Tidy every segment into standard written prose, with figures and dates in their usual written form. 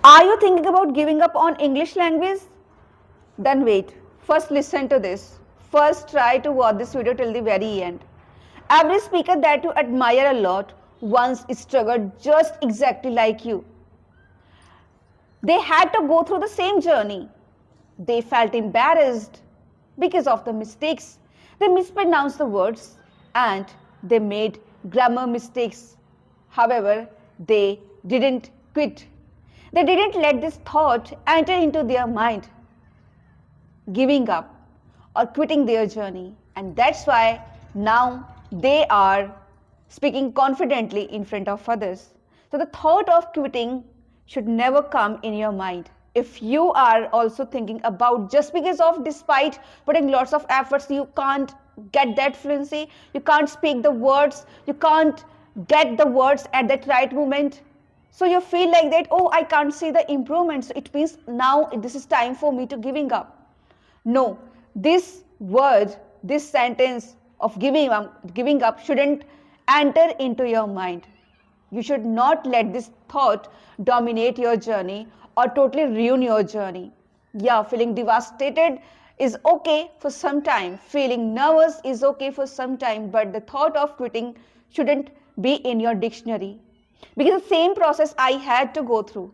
Are you thinking about giving up on English language? Then wait. First listen to this. First try to watch this video till the very end. Every speaker that you admire a lot once struggled just exactly like you. They had to go through the same journey. They felt embarrassed because of the mistakes. They mispronounced the words and they made grammar mistakes. However, they didn't quit. They didn't let this thought enter into their mind, giving up or quitting their journey. And that's why now they are speaking confidently in front of others. So the thought of quitting should never come in your mind. If you are also thinking about just because of despite putting lots of efforts, you can't get that fluency, you can't speak the words, you can't get the words at that right moment. So you feel like that, oh, I can't see the improvements. It means now this is time for me to giving up. No, this word, this sentence of giving up shouldn't enter into your mind. You should not let this thought dominate your journey or totally ruin your journey. Yeah, feeling devastated is okay for some time. Feeling nervous is okay for some time. But the thought of quitting shouldn't be in your dictionary. Because the same process I had to go through.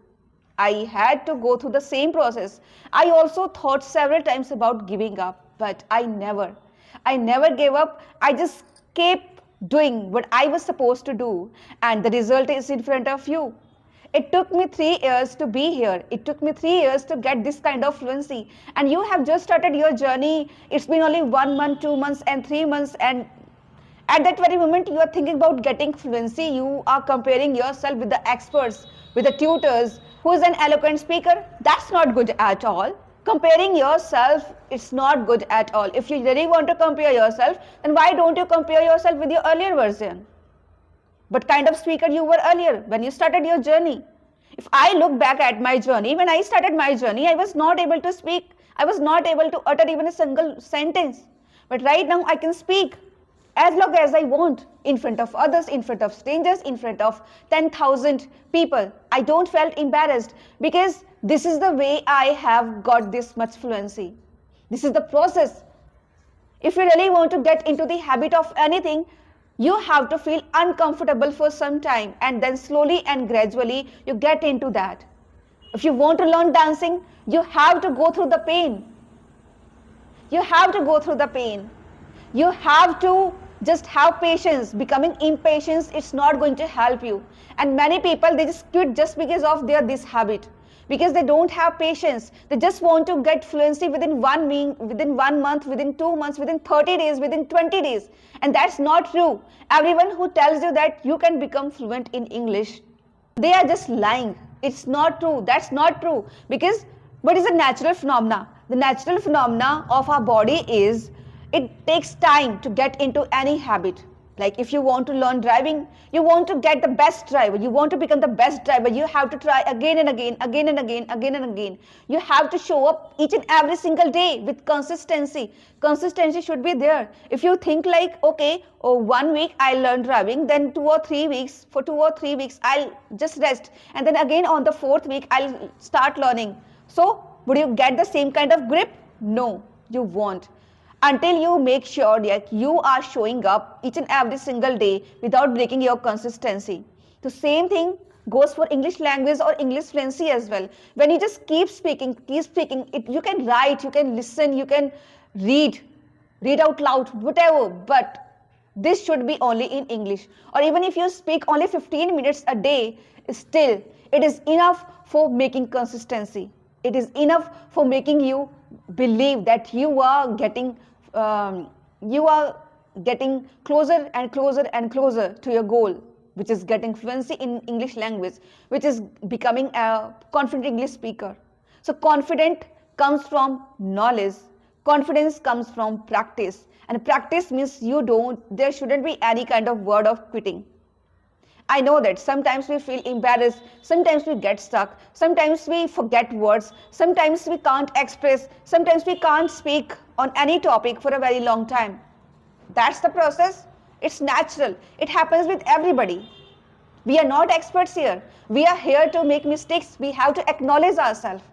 I had to go through the same process. I also thought several times about giving up, but I never gave up. I just kept doing what I was supposed to do, and the result is in front of you. It took me 3 years to be here. It took me 3 years to get this kind of fluency. And you have just started your journey. It's been only 1 month, 2 months, and 3 months, and at that very moment, you are thinking about getting fluency. You are comparing yourself with the experts, with the tutors, who is an eloquent speaker. That's not good at all. Comparing yourself, it's not good at all. If you really want to compare yourself, then why don't you compare yourself with your earlier version? What kind of speaker you were earlier when you started your journey? If I look back at my journey, when I started my journey, I was not able to speak. I was not able to utter even a single sentence. But right now, I can speak as long as I want, in front of others, in front of strangers, in front of 10,000 people. I don't felt embarrassed because this is the way I have got this much fluency. This is the process. If you really want to get into the habit of anything, you have to feel uncomfortable for some time, and then slowly and gradually you get into that. If you want to learn dancing, you have to go through the pain. You have to go through the pain. You have to just have patience. Becoming impatient, it's not going to help you. And many people, they just quit just because of this habit, because they don't have patience. They just want to get fluency within 1 month, within 2 months, within 30 days, within 20 days. And that's not true. Everyone who tells you that you can become fluent in English, they are just lying. It's not true. That's not true. Because what is a natural phenomena? The natural phenomena of our body is it takes time to get into any habit. Like if you want to learn driving, you want to get the best driver, you want to become the best driver, you have to try again and again, again and again, again and again. You have to show up each and every single day with consistency. Consistency should be there. If you think like, okay, 1 week I learn driving, then 2 or 3 weeks, for 2 or 3 weeks I'll just rest, and then again on the 4th week I'll start learning. So would you get the same kind of grip? No, you won't, until you make sure that you are showing up each and every single day without breaking your consistency. The same thing goes for English language or English fluency as well. When you just keep speaking, you can write, you can listen, you can read out loud, whatever, but this should be only in English. Or even if you speak only 15 minutes a day, still it is enough for making consistency. It is enough for making you believe that you are getting closer and closer and closer to your goal, which is getting fluency in English language, which is becoming a confident English speaker. So confident comes from knowledge, confidence comes from practice, and practice means there shouldn't be any kind of word of quitting. I know that sometimes we feel embarrassed, sometimes we get stuck, sometimes we forget words, sometimes we can't express, sometimes we can't speak on any topic for a very long time. That's the process. It's natural. It happens with everybody. We are not experts here. We are here to make mistakes. We have to acknowledge ourselves.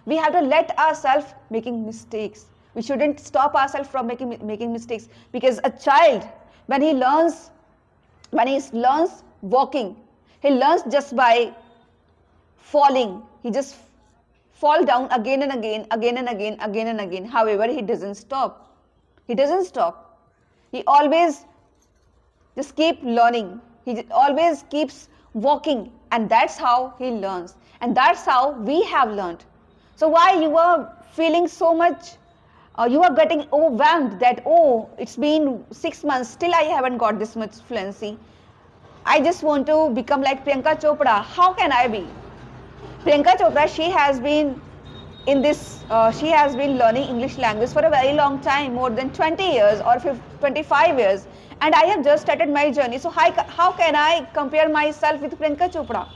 We have to let ourselves making mistakes. We shouldn't stop ourselves from making mistakes, because a child, when he learns walking, he learns just by falling. He just fall down again and again, again and again, again and again. However, he doesn't stop. He doesn't stop. He always just keep learning. He always keeps walking, and that's how he learns. And that's how we have learned. So why you are feeling so much, you are getting overwhelmed that, oh, it's been 6 months, still I haven't got this much fluency. I just want to become like Priyanka Chopra. How can I be? Priyanka Chopra, she has been learning English language for a very long time, more than 20 years or 25 years. And I have just started my journey. So how can I compare myself with Priyanka Chopra?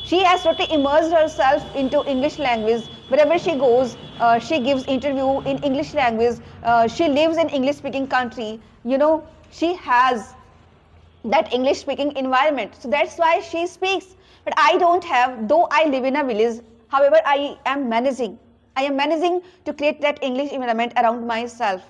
She has totally immersed herself into English language. Wherever she goes, she gives interview in English language. She lives in English speaking country. She has that English speaking environment. So that's why she speaks. But I don't have, though I live in a village, however, I am managing to create that English environment around myself.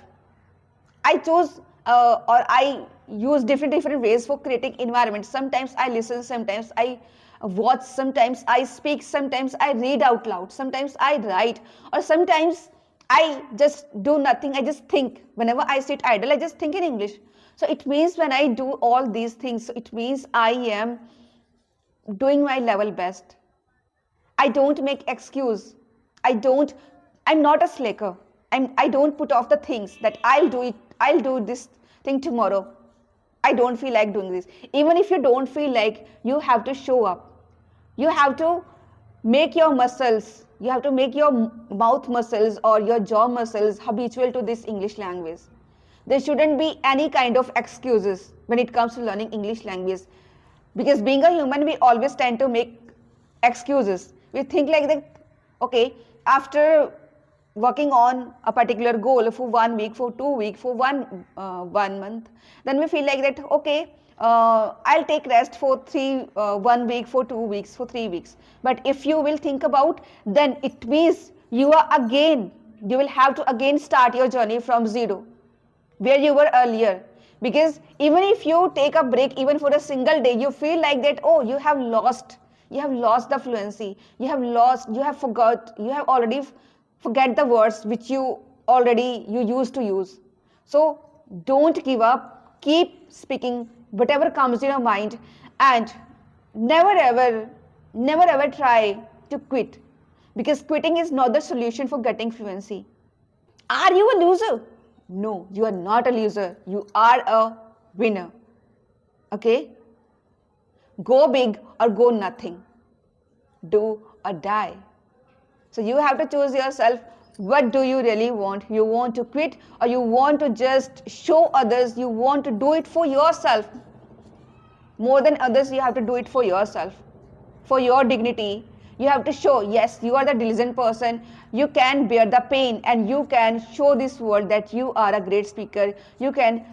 I choose or I use different ways for creating environment. Sometimes I listen, sometimes I watch, sometimes I speak, sometimes I read out loud, sometimes I write, or sometimes I just do nothing. I just think. Whenever I sit idle, I just think in English. So it means when I do all these things, it means I am doing my level best. I don't make excuse. I'm not a slacker. I don't put off the things that I'll do this thing tomorrow. I don't feel like doing this. Even if you don't feel like, you have to show up. You have to make your muscles, you have to make your mouth muscles or your jaw muscles habitual to this English language. There shouldn't be any kind of excuses when it comes to learning English language. Because being a human, we always tend to make excuses. We think like that, okay, after working on a particular goal for 1 week, for 2 weeks, for one month, then we feel like that, okay, I'll take rest for 1 week, for 2 weeks, for 3 weeks. But if you will think about, then it means you will have to again start your journey from zero, where you were earlier. Because even if you take a break, even for a single day, you feel like that, oh, you have lost the fluency, you have already forget the words which you used to use. So don't give up, keep speaking whatever comes in your mind, and never ever try to quit, because quitting is not the solution for getting fluency. Are you a loser? No, you are not a loser. You are a winner. Okay? Go big or go nothing. Do or die. So you have to choose yourself. What do you really want? You want to quit, or you want to just show others? You want to do it for yourself. More than others, you have to do it for yourself. For your dignity. You have to show, yes, you are the diligent person. You can bear the pain, and you can show this world that you are a great speaker. You can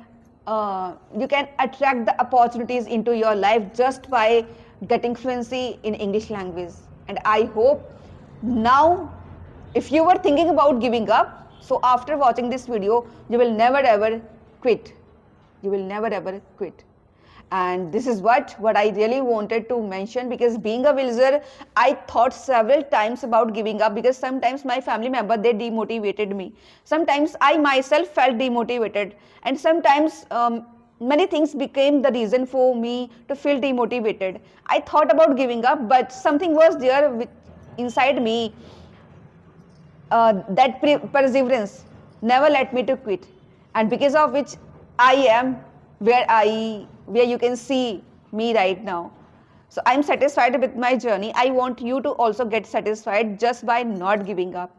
attract the opportunities into your life just by getting fluency in English language. And I hope now, if you were thinking about giving up, so after watching this video, you will never ever quit. You will never ever quit. And this is what I really wanted to mention, because being a villager, I thought several times about giving up, because sometimes my family member, they demotivated me. Sometimes I myself felt demotivated, and sometimes many things became the reason for me to feel demotivated. I thought about giving up, but something was there inside me, that perseverance never let me to quit, and because of which I am where you can see me right now. So I'm satisfied with my journey. I want you to also get satisfied just by not giving up.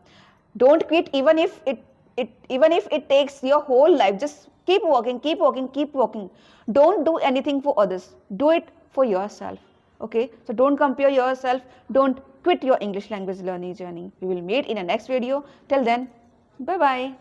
Don't quit, even if it takes your whole life. Just keep walking, keep walking, keep walking. Don't do anything for others. Do it for yourself. Okay? So don't compare yourself. Don't quit your English language learning journey. We will meet in the next video. Till then, bye-bye.